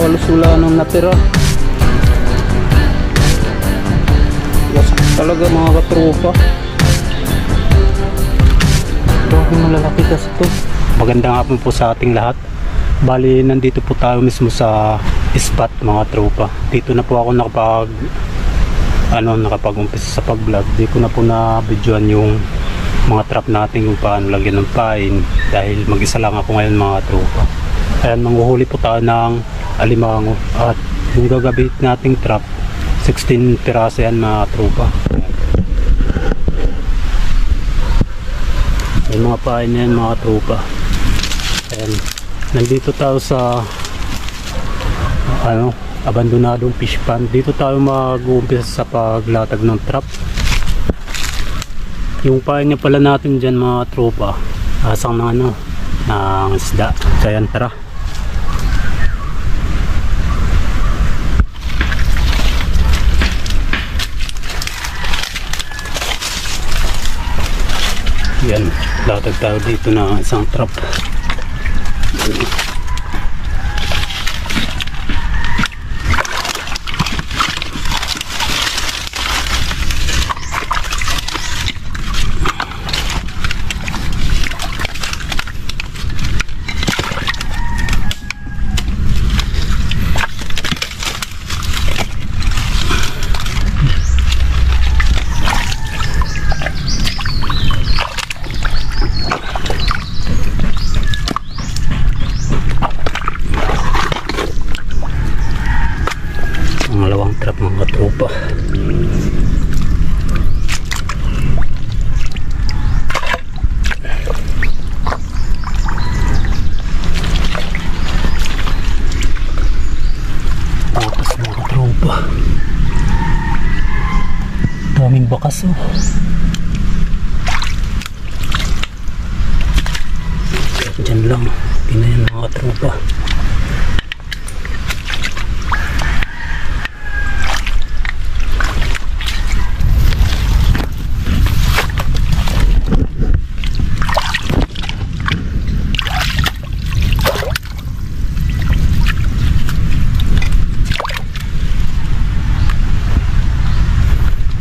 halos wala nang natira. Wasak talaga mga katropa. Grabe malalaki kasi ito. Magandang hapon po sa ating lahat. Bali, nandito po tayo mismo sa spot mga tropa. Dito na po ako nakapag-umpisa sa pag-vlog. Di ko na po na-videoan yung mga trap natin kung paano lagyan ng pain dahil mag-isa lang ako ngayon mga tropa. Ayan, manghuhuli po tayo ng alimango at yung gagabit nating trap 16 piraso yan mga tropa. Yung mga pain na yan mga tropa. Ayan, nandito tayo sa abandonadong fish pond. Dito tayo mag-uumpisa sa paglatag ng trap. Yung pain niya pala natin dyan mga tropa, asang ng isda. Kaya tara. Yan, latag tayo dito na isang trap. Pangalawang trap mga tropa. Bakas mga tropa. Daming bakas oh. Diyan lang. Pinayan mga tropa.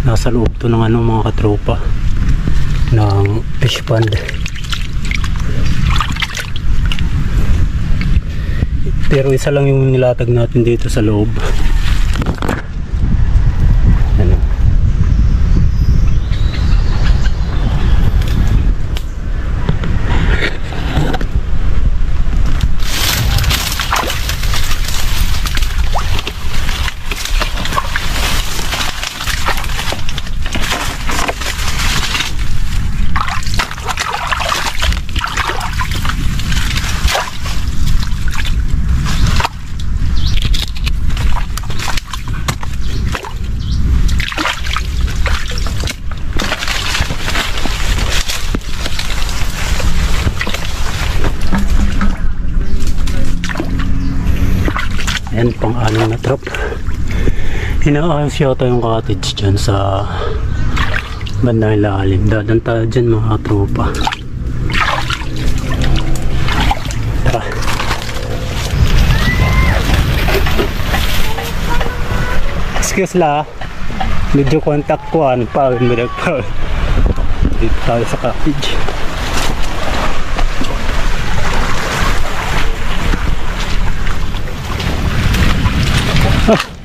Nasa loob to ng mga katropa ng fish pond. Pero isa lang yung nilatag natin dito sa loob. Ayan, pang-anim na trap. Inaayos yata yung cottage dyan sa bandang ilalim. Dadan tayo dyan mga tropa. Tara. Excuse la, video contact ko pa dito tayo sa cottage.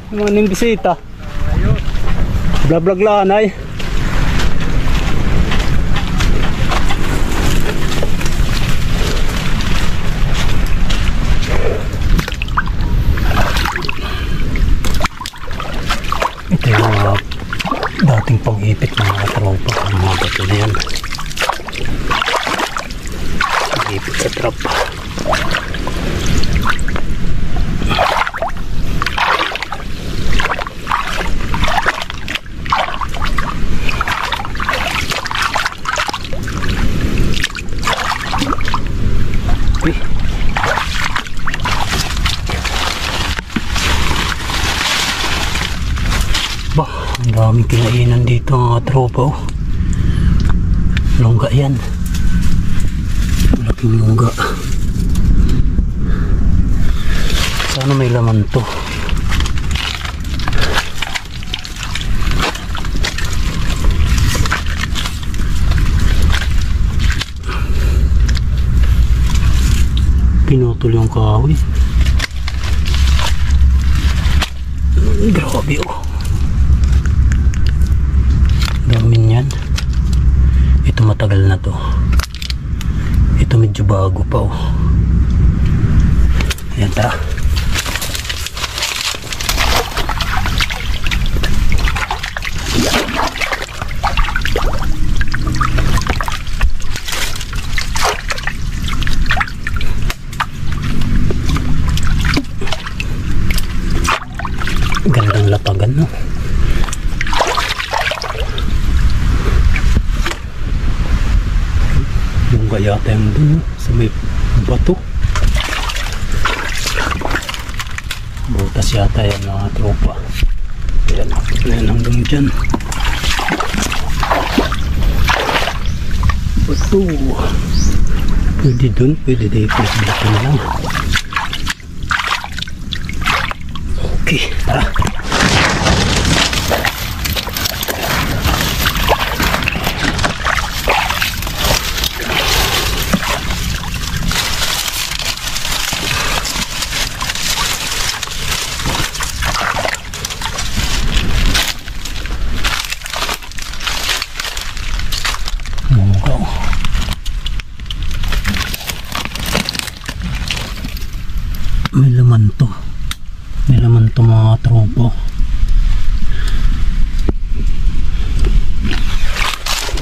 Mga nimbisita. Vlog lang ay. Ito yung dating pang-ipit mga tropa. Mga bato na yan. Pang-ipit sa trap. Ang daming kinainan dito mga tropa oh. Longga yan. Malaking longga. Sana may laman to. Pinutol yung kahoy. Grabe oh. Dami yan. Ito matagal na to. Ito medyo bago pa oh. Ayan, tara. Gandang lapagan no. Yung yata yung dun sa may bato. Butas yata yan mga tropa. Ayan hanggang dyan. Bato. Pwede dun, pwede dito. Bato na lang. Okay, tara. May laman to. May laman to mga tropo.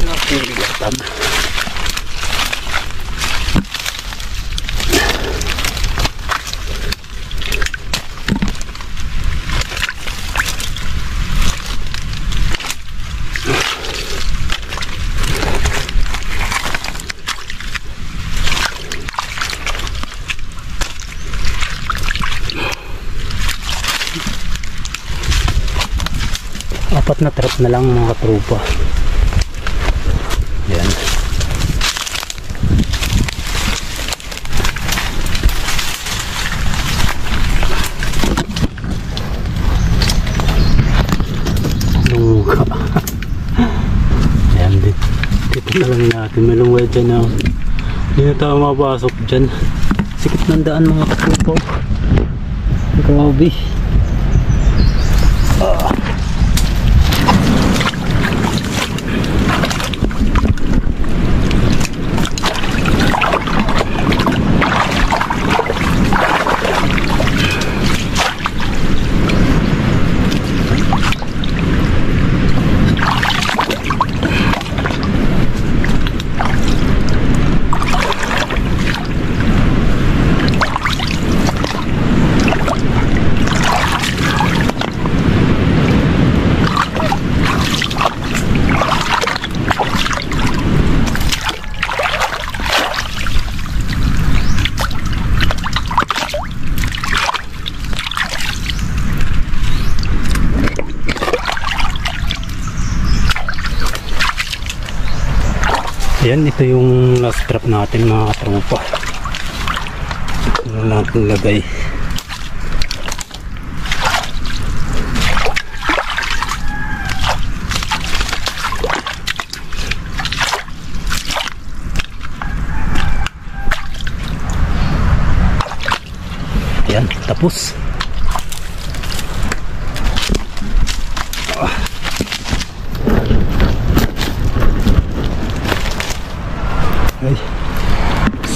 Nakiligatan. Apat na trap na lang mga katropa. Yan. Lungka. Yan din. Dito na lang natin. May lungway dyan na. Hindi na tayo mapasok dyan. Sikip ng daan mga katropa. Grabe. Ayan, ito yung last trap natin mga katropa. Ano natin lagay. Ayan, tapos.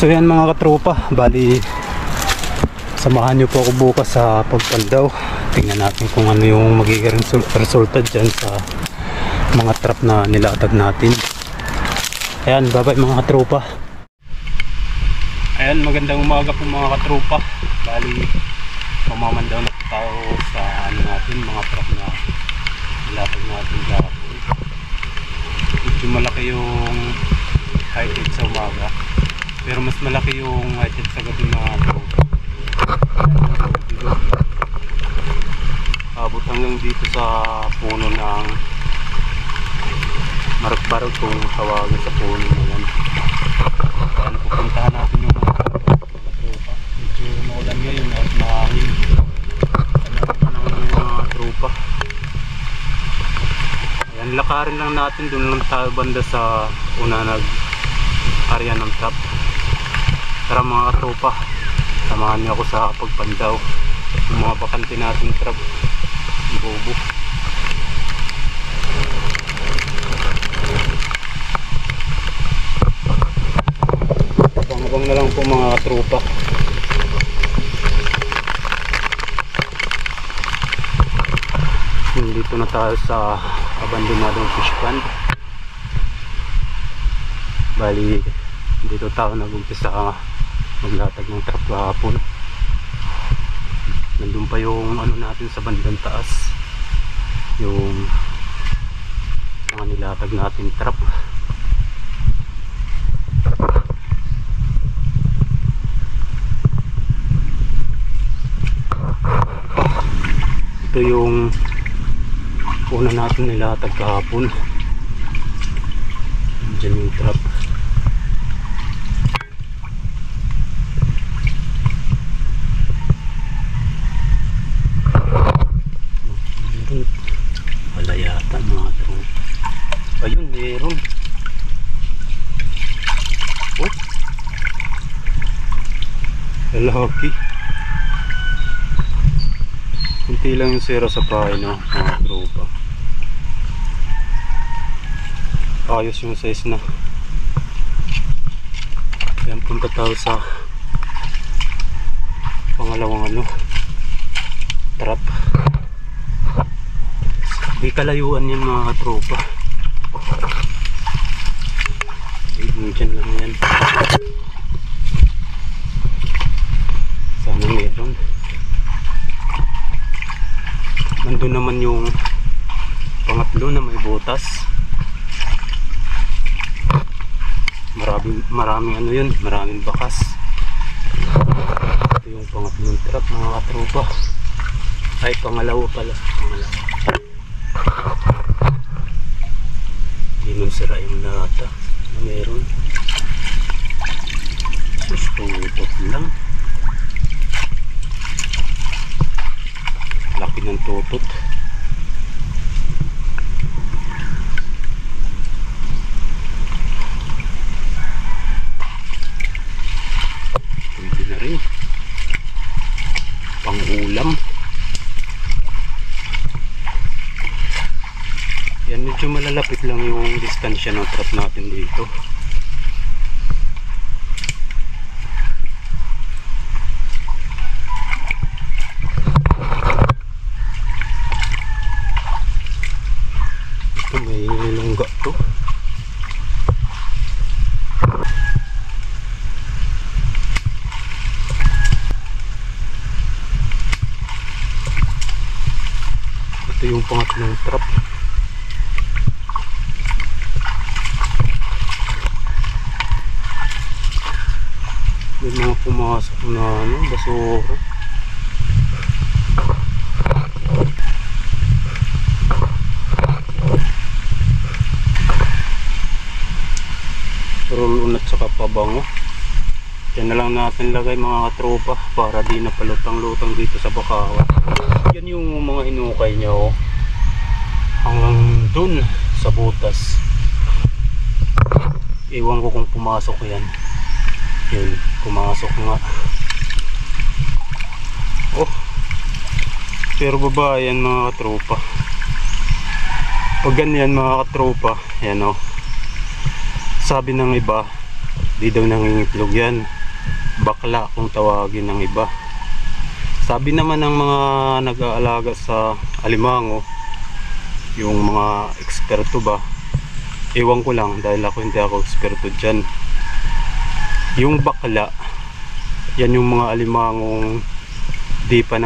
So yan mga katropa, bali samahan nyo po ako bukas sa pagpandaw. Tingnan natin kung ano yung magiging resulta dyan sa mga trap na nilatag natin. Ayan, bye bye mga katropa. Ayan, magandang umaga po mga katropa. Bali pamamandaw na tayo sa ano natin, mga trap na nilatag natin dyan. Medyo malaki yung high tide sa umaga, pero mas malaki yung high tide sa gabi mga tropa. Abot hanggang dito sa puno ng Marakbarot kung tawagan sa puno na yan. Kaya pupuntahan natin yung mga tropa. Medyo maulan ngayon at mahangin. lalakarin lang natin, doon lang tayo banda sa una nag-area ng trap. Tara mga katropa, samahan niyo ako sa pagpandaw ng mga bakante nating trap. Bobo. Abang-abang na lang po mga katropa. Dito na tayo sa abandonadong fish pond. Bali dito tayo nag-umpisa maglatag ng trap kahapon. Nandun pa yung ano natin sa bandang taas, yung mga nilatag natin trap. Ito yung una natin nilatag kahapon. Diyan yung trap. Wala yata mga trap. Ayun, meron. Oh, lalaki. Kunti lang yung sira sa pahay, no, mga tropa. Ayos yung size na. Yan, punta tayo sa pangalawang ano, trap. Di kalayuan yan mga tropa. Dyan lang yan. Sana meron. Nandun naman yung pangatlo na may butas. Maraming ano yun, maraming bakas. Ito yung pangatlong trap mga katropa. Ay, pangalawa pala. Pangalawa. Hindi nun sira yung lata na meron. Sustutot lang. Laki ng tutot. Pwede na rin pang ulam. Yan, medyo malalapit lang yung distansya ng trap natin dito. Ito may lungga to. Ito yung pangatlong trap. May mga pumasok na ano, basura. Roll-on at saka pabango. Yan na lang natin lagay mga katropa para di na palutang-lutang dito sa bakawan. Yan yung mga hinukay niya, oh. Hanggang dun sa butas. Iwan ko kung pumasok yan. Yun, pumasok nga. Oh, pero babae yan mga katropa. Pag ganyan mga katropa, yan oh. Sabi ng iba, di daw nangingitlog yan. Bakla kung tawagin ng iba. Sabi naman ng mga nag-aalaga sa alimango, yung mga eksperto ba, ewan ko lang dahil hindi ako eksperto dyan. Yung bakla, yan yung mga alimangong di pa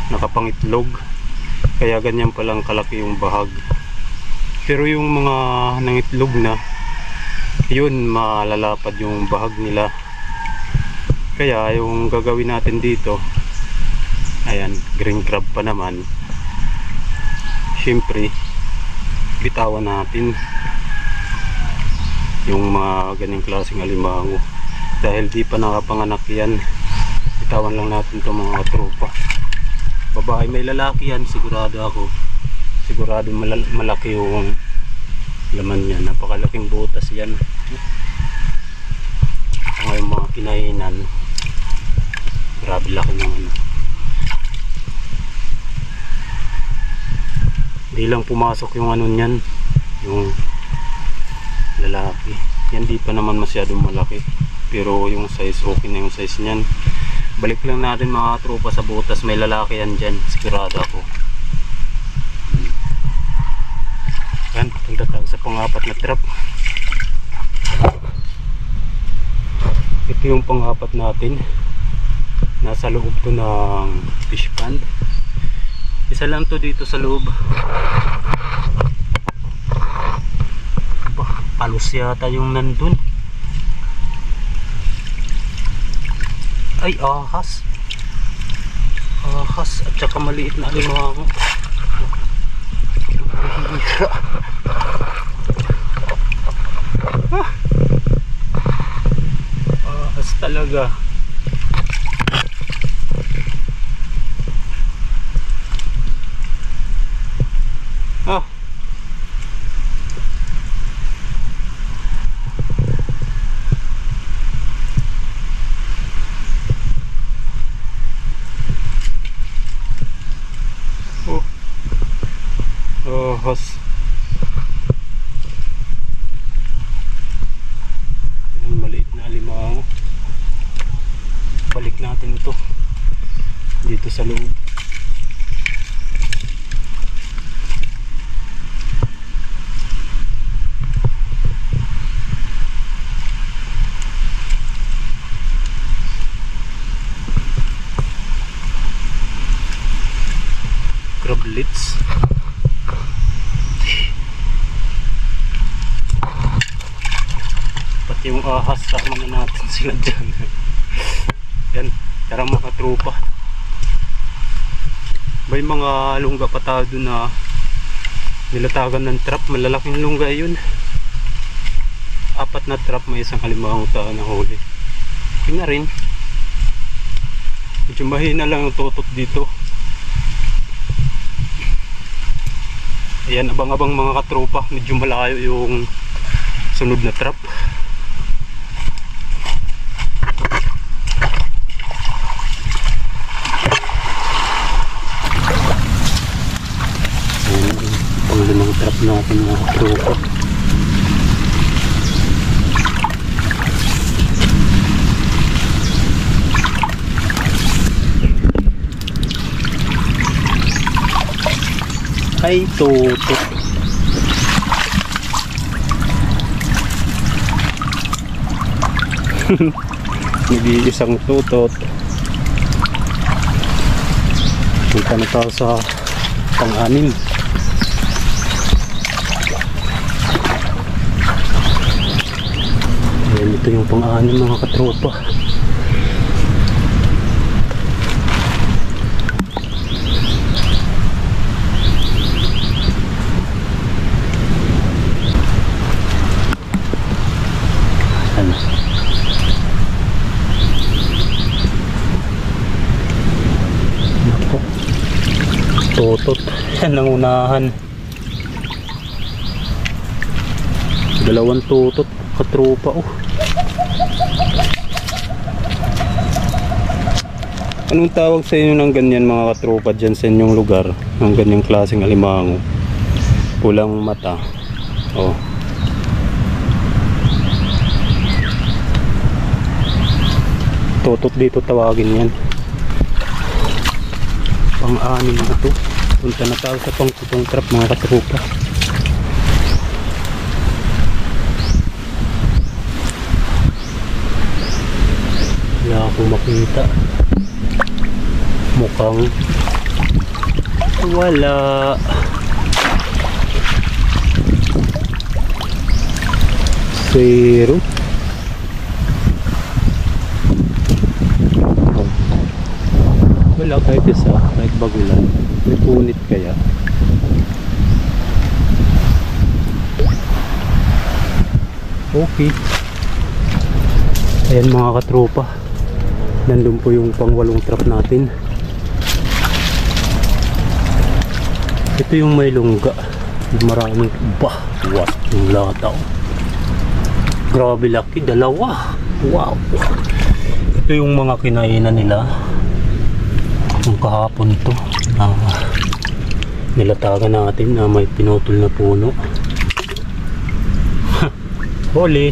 nakapangitlog, kaya ganyan palang kalaki yung bahag. Pero yung mga nangitlog na, yun malalapad yung bahag nila. Kaya yung gagawin natin dito, ayan, green crab pa naman, syempre bitawan natin yung mga ganing klaseng alimango dahil di pa nakapanganak yan. Bitawan lang natin itong mga tropa. Babae may lalaki yan, sigurado ako. sigurado malaki yung laman niya. Napakalaking butas yan. Ngayon mga kinainan, grabe laki ng ano. Di lang pumasok yung ano niyan, yung lalaki. Yan di pa naman masyadong malaki, pero yung size, okay na yung size niyan. Balik lang natin mga tropa sa butas, may lalaki yan dyan, sigurado ako. Yan, punta tayo sa pang-apat na trap. Ito yung pang-apat natin, nasa loob to ng fish pond. Isa lang to dito sa loob. Palos yata yung nandun. Ay, ahas. Ahas at saka maliit na alimango. Ahas talaga. Ah. Oh. Ahas. Yung maliit na alimango. Balik natin ito dito sa loob. Crablets. Pati yung ahas, sama na natin sila dyan. Yan, tara mga tropa. May mga lungga pa tayo doon na nilatagan ng trap. Malalaking lungga yun. 4 na trap, may isang alimango tayo na huli. Yun na rin. Medyo mahina lang yung tutot dito. Ayan, abang-abang mga katropa, medyo malayo yung sunod na trap. Ayan, pang-limang trap natin mga katropa. Ay, tutot. Nag-iisang tutot. Punta na tayo sa pang-anim. Ayan, ito yung pang-anim mga katropa. Tutot. Yan ang unahan. 2 tutot katropa. Oh. Anong tawag sa inyo ng ganyan mga katropa dyan sa inyong lugar? Ng ganyang klaseng alimango. Pulang mata. Oh. Tutot dito tawagin yan. Pang-anim na to. Punta na tayo sa pang-7 trap mga katropa. Wala akong makita. Mukhang wala. Zero. Wala kahit isa, kahit bagulan. May punit kaya. Okay. Ayan mga katropa. Nandun po yung pang-8 trap natin. Ito yung may lungga. Maraming bah. What? Yung lataw. Grabe laki. Dalawa. Wow. Ito yung mga kinainan nila. Yung kahapon to. Nilatagan natin na may pinutol na puno. Huli.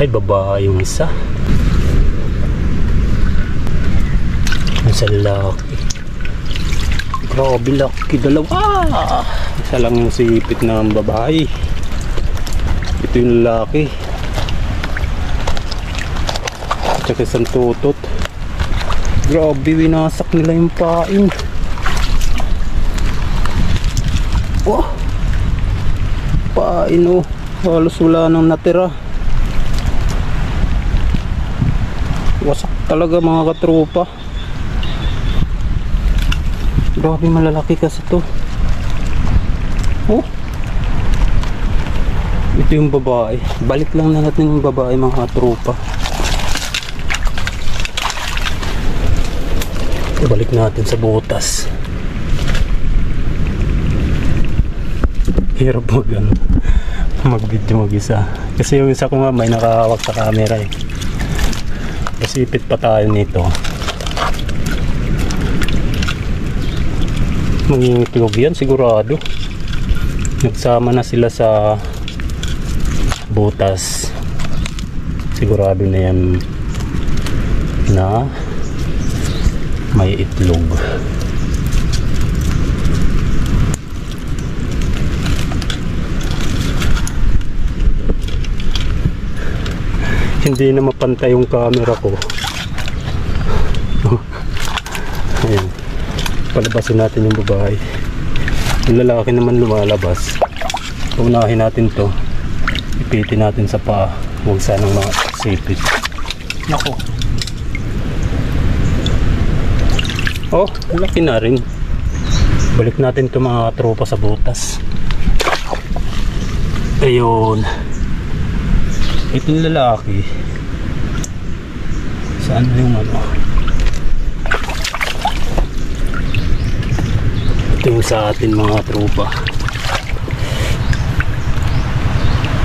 Ay, babae yung isa. Isa laki. Grabe laki. Dalawa. Isa lang yung sipit na babae. Ito yung lalaki. Tsaka isang tutot. Grabe, winasak nila yung pain. Oh, pain oh. Halos wala nang natira. Wasak talaga mga katropa. Grabe, malalaki kasi to. Oh, ito yung babae. Balik lang na natin yung babae mga katropa. Balik natin sa butas. Hirap mag-video mag-isa. Kasi yung isa ko nga may nakahawak sa camera eh. Masipit pa tayo nito. Mangingitlog yan sigurado. Nagsama na sila sa butas. Sigurado na yan na may itlog. Hindi na mapantay yung camera ko. Ayan. Palabasin natin yung babae. Yung lalaki naman lumalabas. Unahin natin to. Ipitin natin sa paa. Huwag sanang makasipit. Nako. Oh, laki na rin. Balik natin ito mga tropa sa butas. Ayun. Ito yung lalaki. Saan yung ano? Ito yung sa atin mga tropa.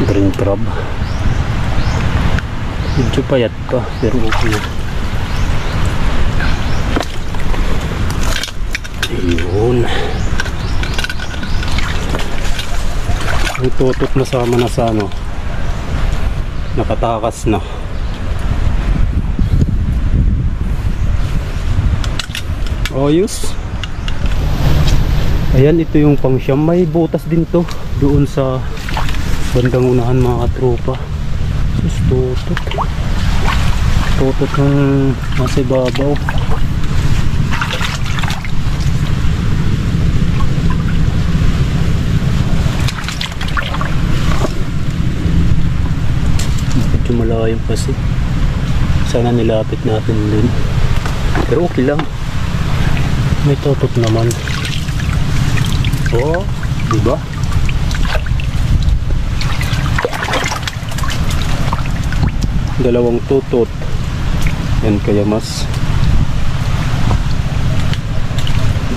Green crab. Medyo payat pa pero okay. Ayun. Ang tutot na sama na sa ano. Nakatakas na. Ayos. Ayan, ito yung pangsyam. May butas din to doon sa bandang unahan mga katropa. Sus, tutot. Tutot ng nasa ibabaw. Malayo kasi. Sana nilapit natin din. Pero okay lang. May tutot naman. Oh, diba? Dalawang tutot. Yan kaya mas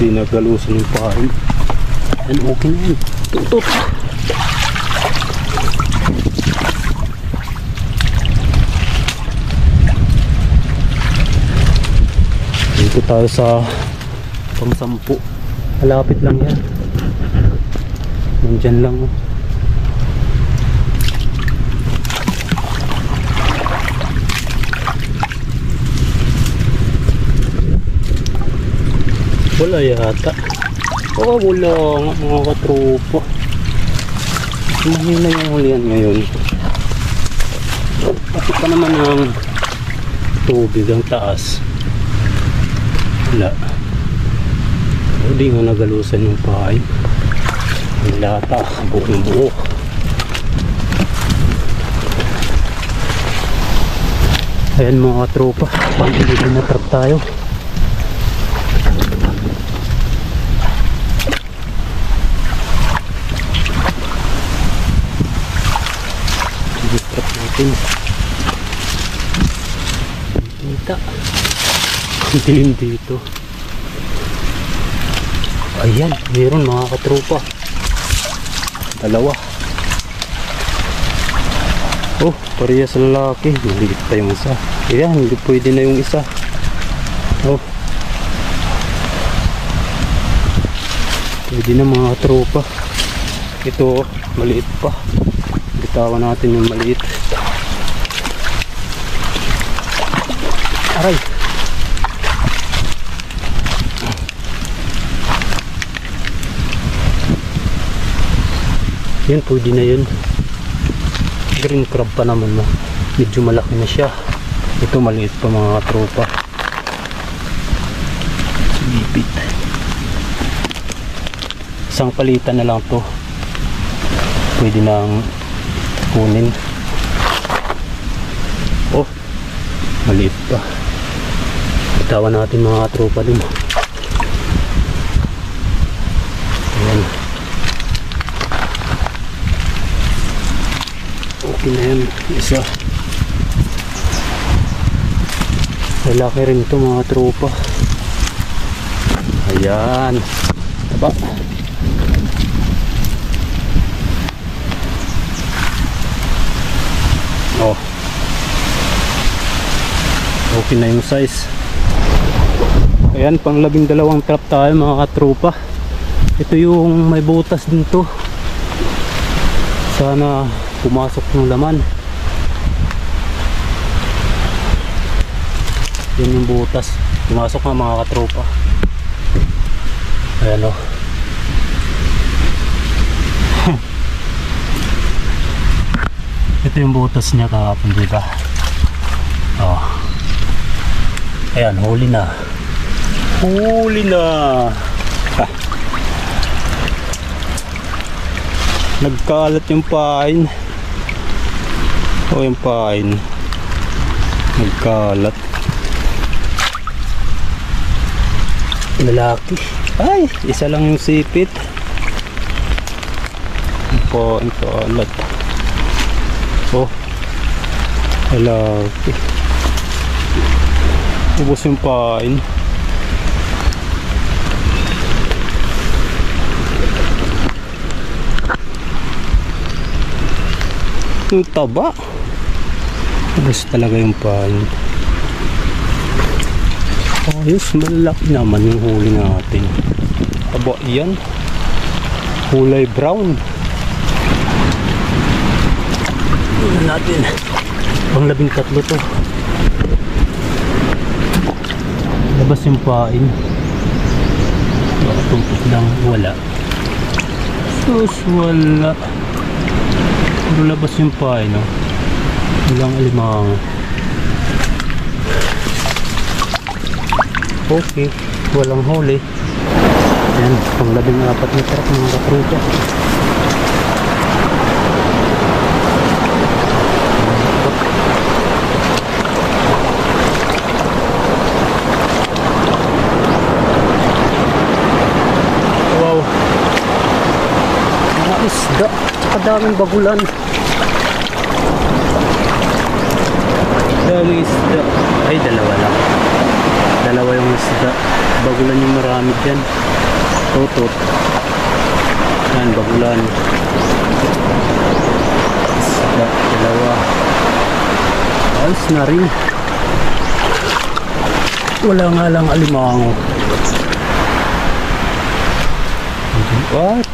di nagalusan yung pain. Yan okay na yun. Tutot. Dito tayo sa pang-10. Malapit lang yan. Nandyan lang oh. Wala yata. Oh, wala nga mga katropa. Mahina yung hulihan ngayon. Pati pa naman ang tubig ang taas. Wala. Hindi nga nagalusan yung pahay. Ang lata, buong buo. Ayan mga tropa, pang-ilipin na trap tayo. Trap natin. Kita. Ang dilim dito. Ayan, meron mga katropa. Dalawa. Oh, parehas lalaki. Maliit pa yung isa. Ayan, hindi pwede na yung isa. Oh. Pwede na mga katropa. Ito, maliit pa. Bitawan natin yung maliit. Aray. Yan, pwede na yun. Green crab pa naman na. Medyo malaki na siya. Ito maliit pa mga katropa. Sumipit. Isang palitan na lang to. Pwede nang kunin. Oh, maliit pa. Bitawan natin mga katropa din. Ayan. Okay na yan, isa. Lalaki rin ito mga tropa. Ayan, taba. Oh, okay na yung size. Ayan, pang 12 trap tayo mga katropa. Ito yung may butas din to. Sana pumasok ng laman. Yan yung butas. Pumasok na mga katropa. Ayan o. Ito yung butas niya kahapon, diba? Oh. Ayan, huli na. Huli na. Ah. Nagkalat yung pain. O yung pain nagkalat. Lalaki. Ay, isa lang yung sipit. Pain kalat. Oh, lalaki. Ubos yung pain. Yung taba. Ubos talaga yung pain. Ayos, malaki naman yung huli natin. Taba yan. Kulay brown. Tingnan natin. Pang 13 to. Labas yung pain. Tumpok lang. Wala. Sus, wala. Pero labas yung pain, no? Walang alimang. Okay, walang huli. Yan, pang 14 na truck mga kapruta. Wow, mga isda, kadaming bagulan. Daming isda. Ay, dalawa lang. Dalawa yung isda. Bagulan yung marami dyan. Tutot. Yan, bagulan. Isda, dalawa. Ayos na rin. Wala nga lang alimango. What?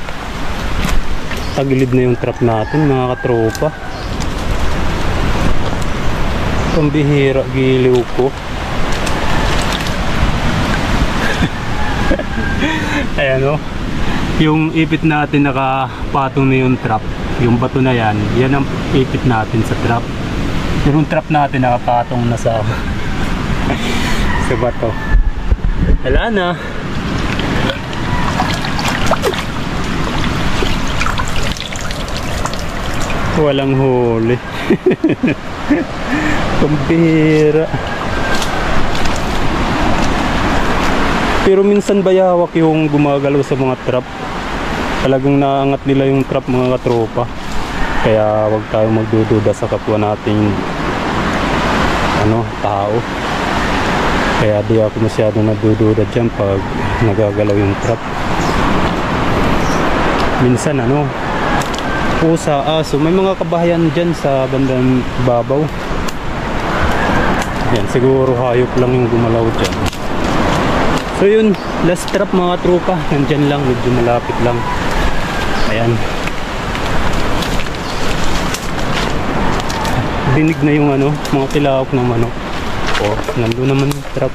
Tagilid na yung trap natin mga katropa. Pambihira, giliw ko. Ayan o. Yung ipit natin nakapatong na yung trap. Yung bato na yan, yan ang ipit natin sa trap. Yung trap natin nakapatong na sa sa bato. Wala na. Walang huli. Pambihira. Pero minsan bayawak yung gumagalaw sa mga trap. Talagang naangat nila yung trap mga katropa. Kaya wag tayong magdududa sa kapwa nating tao. Kaya di ako masyado nagdududa dyan pag nagagalaw yung trap. minsan ano, pusa, aso. May mga kabahayan dyan sa bandang babaw. Yan, siguro hayop lang yung gumalaw dyan. So yun, last trap mga tropa. Nandyan lang, medyo malapit lang. Ayan. Dinig na yung ano, mga tilawak ng manok. O, nandun naman yung trap.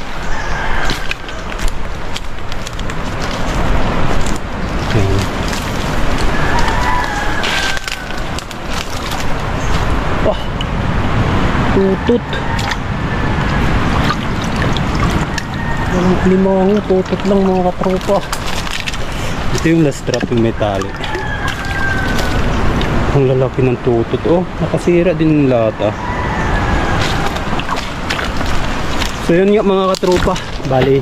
Ayan. Wah, tutut. Walang limango, tutut lang mga katropa. Ito yung last trap, yung may tali. Ang lalaki ng tutut. Oh, nakasira din yung lata. So yun nga mga katropa, bali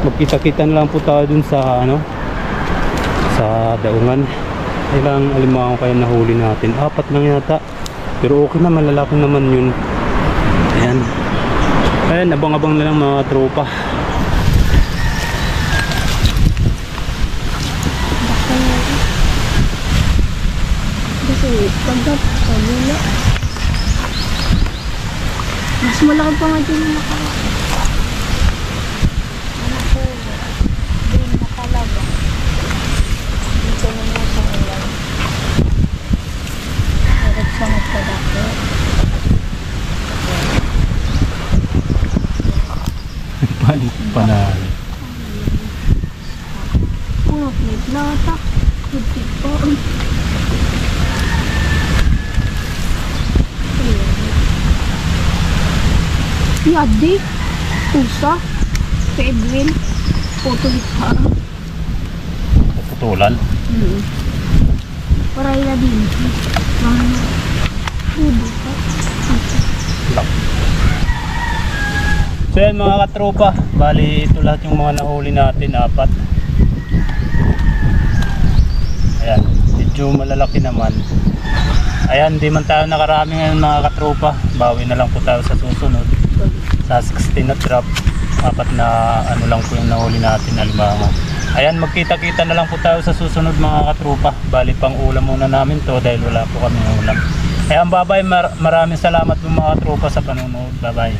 magkita-kita na lang po tayo dun sa ano, sa daungan. Ilang alimango kaya nahuli natin? 4 lang yata, pero okay na, malalaki naman yun. Ayan, ayan, abang-abang na lang mga tropa. Kasi pagkat pagula mas malaki pa nga din yung nakalaki. Ano po, din nakalaga. Dito naman sa ulan. Harap sa magpadako. Panik panalo. Puno plate lata. Kutik po. Si Adi, pusa, si Edwin, putulit pa. Putulan. Paray na din. Budo pa. So yan mga katropa, bali ito lahat yung mga nahuli natin, 4. Ayan, medyo malalaki naman. Ayan, di man tayo nakarami ngayon mga katropa. Bawi na lang po tayo sa susunod. Sa 16 na trap, 4 na ano lang po yung nahuli natin, alimango. Ayan, magkita-kita na lang po tayo sa susunod mga katropa. Bali pang ulam muna namin to dahil wala po kami ulam. Ayan, bye bye, maraming salamat po mga katropa sa panonood. Bye bye.